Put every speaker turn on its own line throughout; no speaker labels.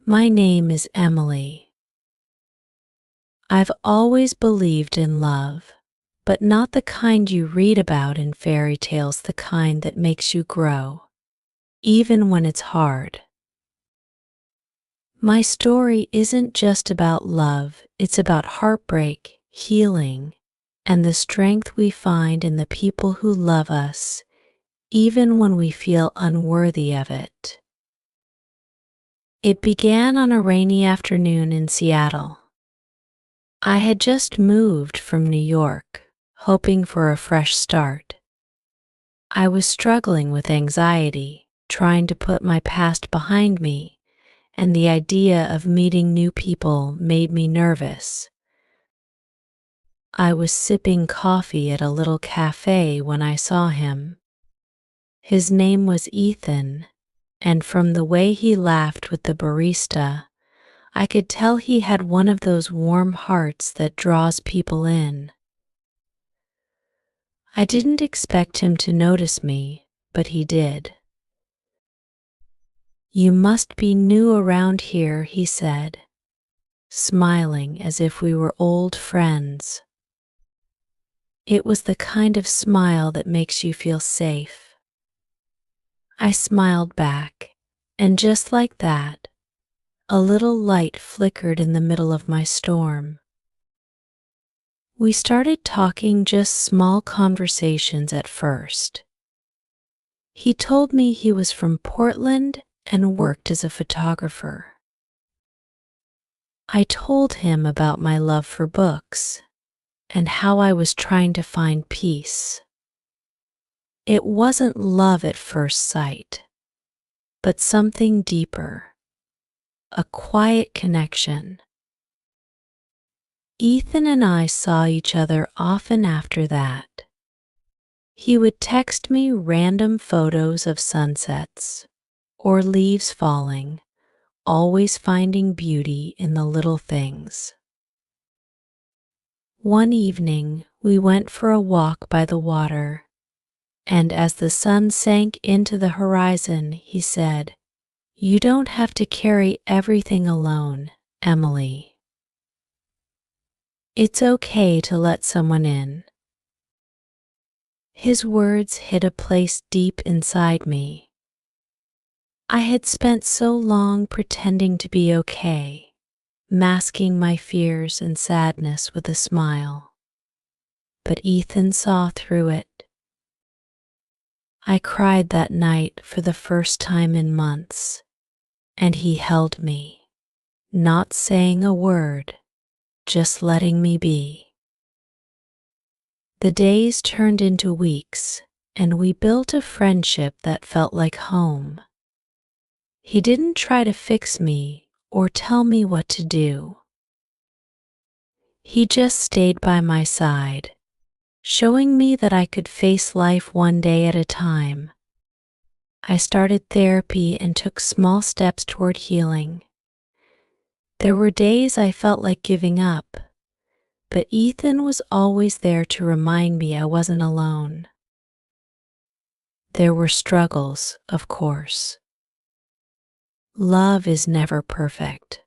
My name is Emily. I've always believed in love, but not the kind you read about in fairy tales, the kind that makes you grow, even when it's hard. My story isn't just about love, it's about heartbreak, healing, and the strength we find in the people who love us, even when we feel unworthy of it. It began on a rainy afternoon in Seattle. I had just moved from New York, hoping for a fresh start. I was struggling with anxiety, trying to put my past behind me, and the idea of meeting new people made me nervous. I was sipping coffee at a little cafe when I saw him. His name was Ethan, and from the way he laughed with the barista, I could tell he had one of those warm hearts that draws people in. I didn't expect him to notice me, but he did. "You must be new around here," he said, smiling as if we were old friends. It was the kind of smile that makes you feel safe. I smiled back, and just like that, a little light flickered in the middle of my storm. We started talking, just small conversations at first. He told me he was from Portland and worked as a photographer. I told him about my love for books and how I was trying to find peace. It wasn't love at first sight, but something deeper, a quiet connection. Ethan and I saw each other often after that. He would text me random photos of sunsets or leaves falling, always finding beauty in the little things. One evening, we went for a walk by the water, and as the sun sank into the horizon, he said, "You don't have to carry everything alone, Emily. It's okay to let someone in." His words hit a place deep inside me. I had spent so long pretending to be okay, masking my fears and sadness with a smile. But Ethan saw through it. I cried that night for the first time in months, and he held me, not saying a word, just letting me be. The days turned into weeks, and we built a friendship that felt like home. He didn't try to fix me or tell me what to do. He just stayed by my side, showing me that I could face life one day at a time. I started therapy and took small steps toward healing. There were days I felt like giving up, but Ethan was always there to remind me I wasn't alone. There were struggles, of course. Love is never perfect.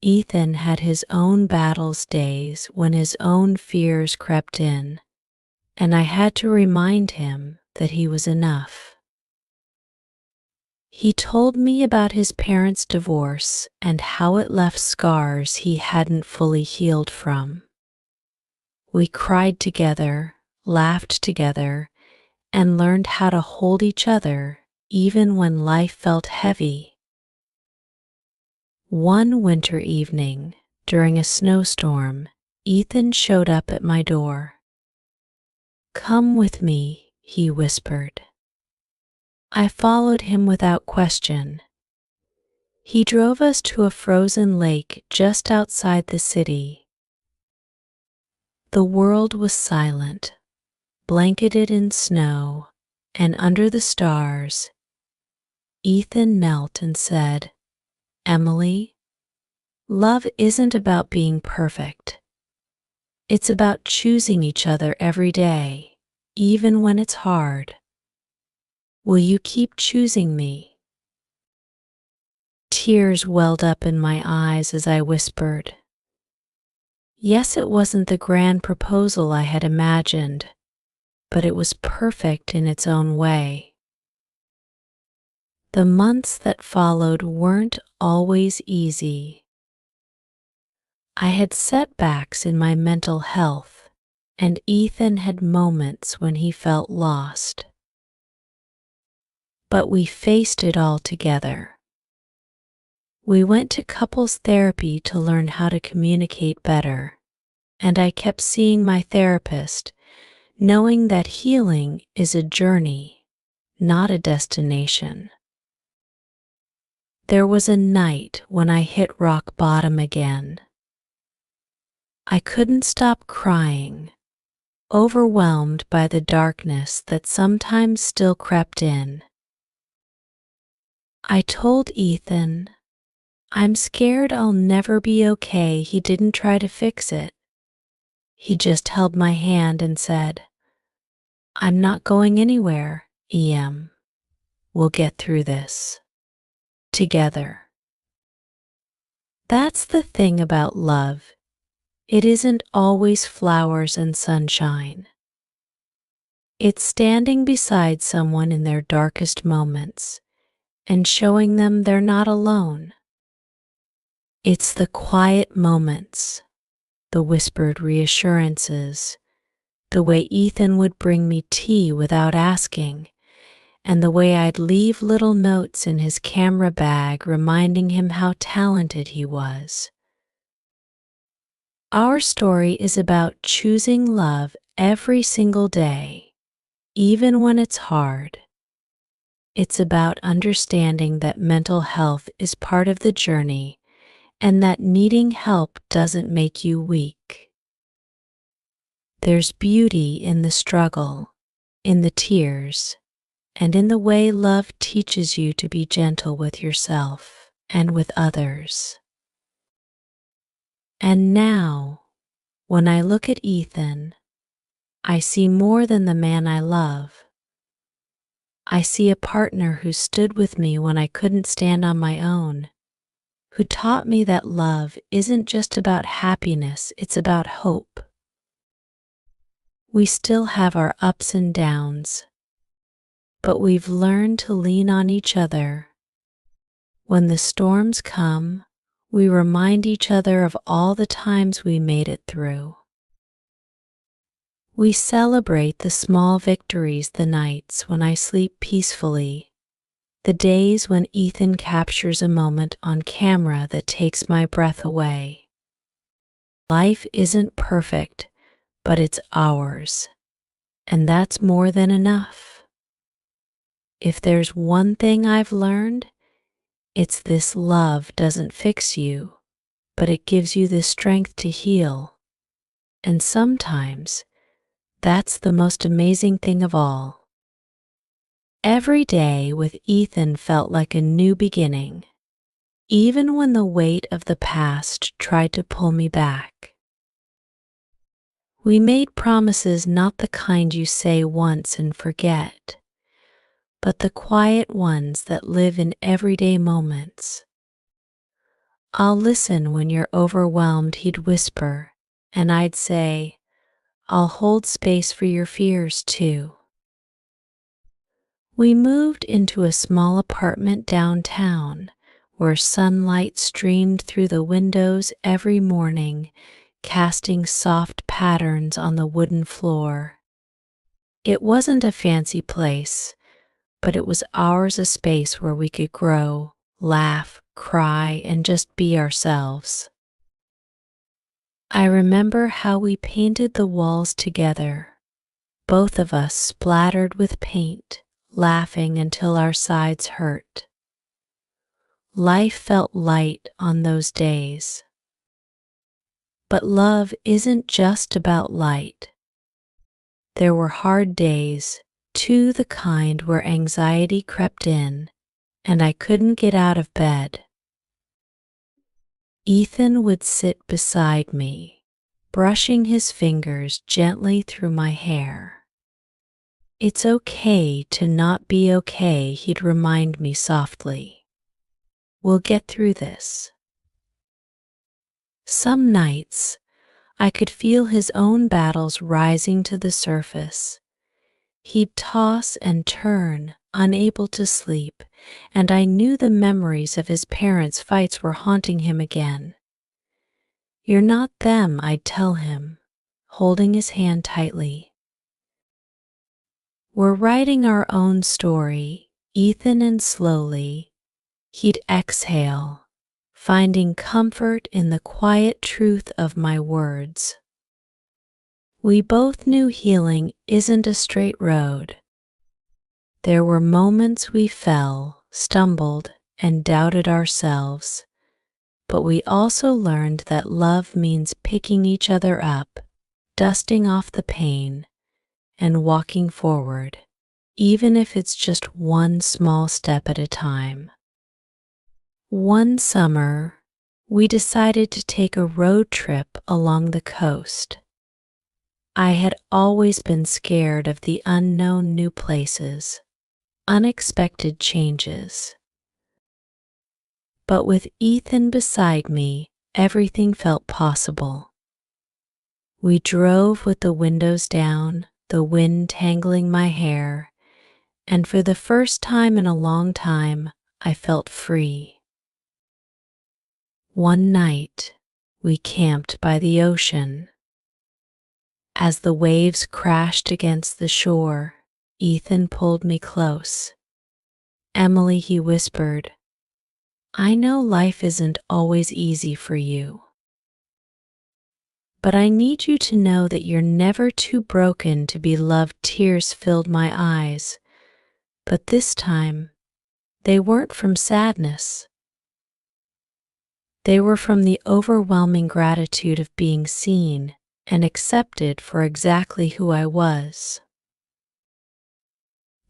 Ethan had his own battles, days when his own fears crept in, and I had to remind him that he was enough. He told me about his parents' divorce and how it left scars he hadn't fully healed from. We cried together, laughed together, and learned how to hold each other even when life felt heavy. One winter evening, during a snowstorm, Ethan showed up at my door. "Come with me," he whispered. I followed him without question. He drove us to a frozen lake just outside the city. The world was silent, blanketed in snow, and under the stars, Ethan knelt and said, "Emily, love isn't about being perfect. It's about choosing each other every day, even when it's hard. Will you keep choosing me?" Tears welled up in my eyes as I whispered, "Yes, it wasn't the grand proposal I had imagined, but it was perfect in its own way." The months that followed weren't always easy. I had setbacks in my mental health, and Ethan had moments when he felt lost. But we faced it all together. We went to couples therapy to learn how to communicate better, and I kept seeing my therapist, knowing that healing is a journey, not a destination. There was a night when I hit rock bottom again. I couldn't stop crying, overwhelmed by the darkness that sometimes still crept in. I told Ethan, "I'm scared I'll never be okay." He didn't try to fix it. He just held my hand and said, "I'm not going anywhere, EM. We'll get through this. Together." That's the thing about love. It isn't always flowers and sunshine. It's standing beside someone in their darkest moments and showing them they're not alone. It's the quiet moments, the whispered reassurances, the way Ethan would bring me tea without asking, and the way I'd leave little notes in his camera bag reminding him how talented he was. Our story is about choosing love every single day, even when it's hard. It's about understanding that mental health is part of the journey and that needing help doesn't make you weak. There's beauty in the struggle, in the tears, and in the way love teaches you to be gentle with yourself and with others. And now, when I look at Ethan, I see more than the man I love. I see a partner who stood with me when I couldn't stand on my own, who taught me that love isn't just about happiness, it's about hope. We still have our ups and downs, but we've learned to lean on each other. When the storms come, we remind each other of all the times we made it through. We celebrate the small victories, the nights when I sleep peacefully, the days when Ethan captures a moment on camera that takes my breath away. Life isn't perfect, but it's ours, and that's more than enough. If there's one thing I've learned, it's this: love doesn't fix you, but it gives you the strength to heal. And sometimes, that's the most amazing thing of all. Every day with Ethan felt like a new beginning, even when the weight of the past tried to pull me back. We made promises, not the kind you say once and forget, but the quiet ones that live in everyday moments. "I'll listen when you're overwhelmed," he'd whisper, and I'd say, "I'll hold space for your fears too." We moved into a small apartment downtown where sunlight streamed through the windows every morning, casting soft patterns on the wooden floor. It wasn't a fancy place, but it was ours, a space where we could grow, laugh, cry, and just be ourselves. I remember how we painted the walls together, both of us splattered with paint, laughing until our sides hurt. Life felt light on those days. But love isn't just about light. There were hard days, too, the kind where anxiety crept in and I couldn't get out of bed. Ethan would sit beside me, brushing his fingers gently through my hair. "It's okay to not be okay," he'd remind me softly. We'll get through this. Some nights, I could feel his own battles rising to the surface. He'd toss and turn, unable to sleep, and I knew the memories of his parents' fights were haunting him again. "You're not them," I'd tell him, holding his hand tightly. "We're writing our own story, Ethan," and slowly, he'd exhale, finding comfort in the quiet truth of my words. We both knew healing isn't a straight road. There were moments we fell, stumbled, and doubted ourselves, but we also learned that love means picking each other up, dusting off the pain, and walking forward, even if it's just one small step at a time. One summer, we decided to take a road trip along the coast. I had always been scared of the unknown, new places, unexpected changes. But with Ethan beside me, everything felt possible. We drove with the windows down, the wind tangling my hair, and for the first time in a long time, I felt free. One night, we camped by the ocean. As the waves crashed against the shore, Ethan pulled me close. "Emily," he whispered, "I know life isn't always easy for you, but I need you to know that you're never too broken to be loved." Tears filled my eyes, but this time, they weren't from sadness. They were from the overwhelming gratitude of being seen and accepted for exactly who I was.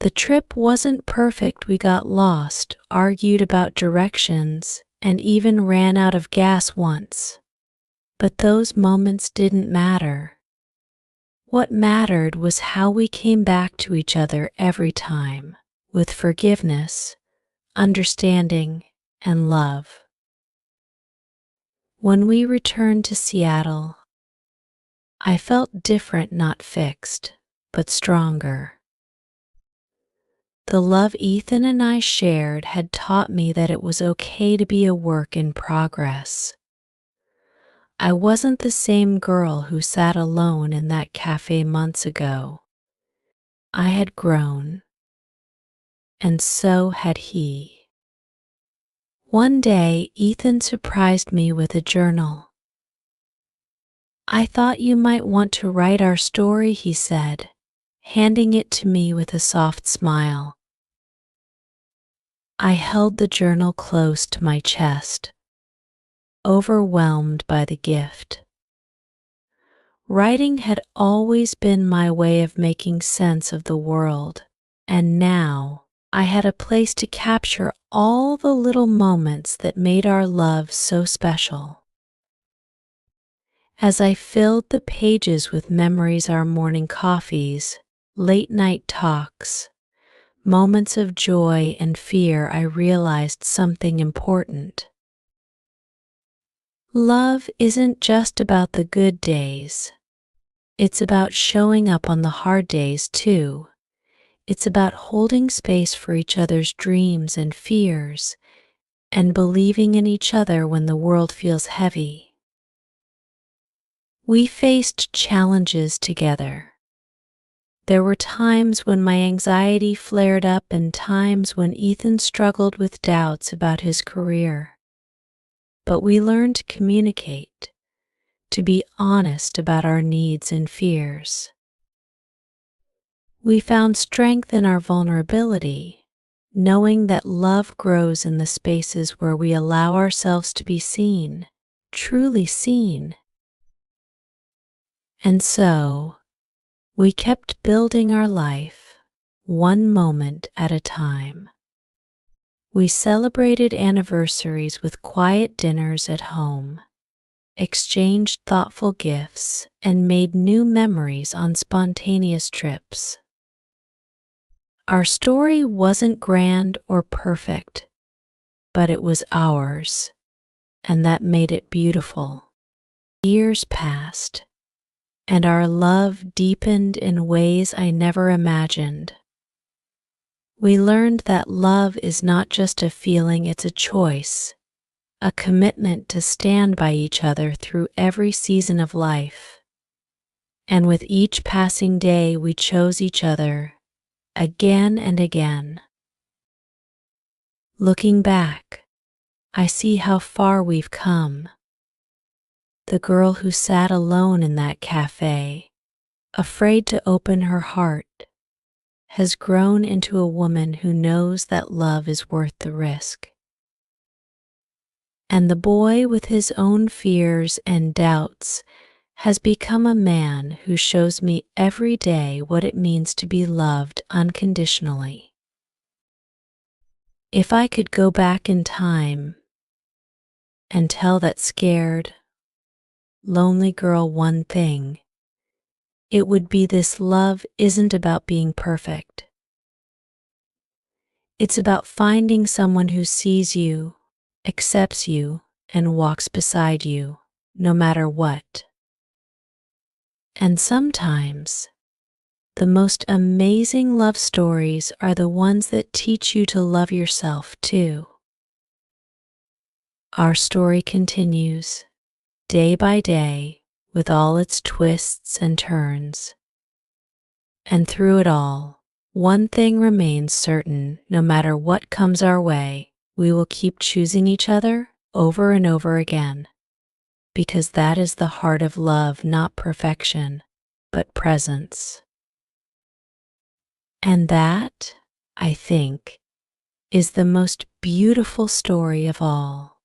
The trip wasn't perfect. We got lost, argued about directions, and even ran out of gas once. But those moments didn't matter. What mattered was how we came back to each other every time, with forgiveness, understanding, and love. When we returned to Seattle, I felt different, not fixed, but stronger. The love Ethan and I shared had taught me that it was okay to be a work in progress. I wasn't the same girl who sat alone in that cafe months ago. I had grown, and so had he. One day, Ethan surprised me with a journal. "I thought you might want to write our story," he said, handing it to me with a soft smile. I held the journal close to my chest, overwhelmed by the gift. Writing had always been my way of making sense of the world, and now I had a place to capture all the little moments that made our love so special. As I filled the pages with memories, our morning coffees, late night talks, moments of joy and fear, I realized something important. Love isn't just about the good days. It's about showing up on the hard days too. It's about holding space for each other's dreams and fears, and believing in each other when the world feels heavy. We faced challenges together. There were times when my anxiety flared up and times when Ethan struggled with doubts about his career. But we learned to communicate, to be honest about our needs and fears. We found strength in our vulnerability, knowing that love grows in the spaces where we allow ourselves to be seen, truly seen. And so, we kept building our life, one moment at a time. We celebrated anniversaries with quiet dinners at home, exchanged thoughtful gifts, and made new memories on spontaneous trips. Our story wasn't grand or perfect, but it was ours, and that made it beautiful. Years passed, and our love deepened in ways I never imagined. We learned that love is not just a feeling, it's a choice, a commitment to stand by each other through every season of life. And with each passing day, we chose each other again and again. Looking back, I see how far we've come. The girl who sat alone in that cafe, afraid to open her heart, has grown into a woman who knows that love is worth the risk. And the boy with his own fears and doubts has become a man who shows me every day what it means to be loved unconditionally. If I could go back in time and tell that scared, lonely girl one thing, it would be this: love isn't about being perfect. It's about finding someone who sees you, accepts you, and walks beside you, no matter what. And sometimes, the most amazing love stories are the ones that teach you to love yourself too. Our story continues, day by day, with all its twists and turns. And through it all, one thing remains certain: no matter what comes our way, we will keep choosing each other over and over again. Because that is the heart of love, not perfection, but presence. And that, I think, is the most beautiful story of all.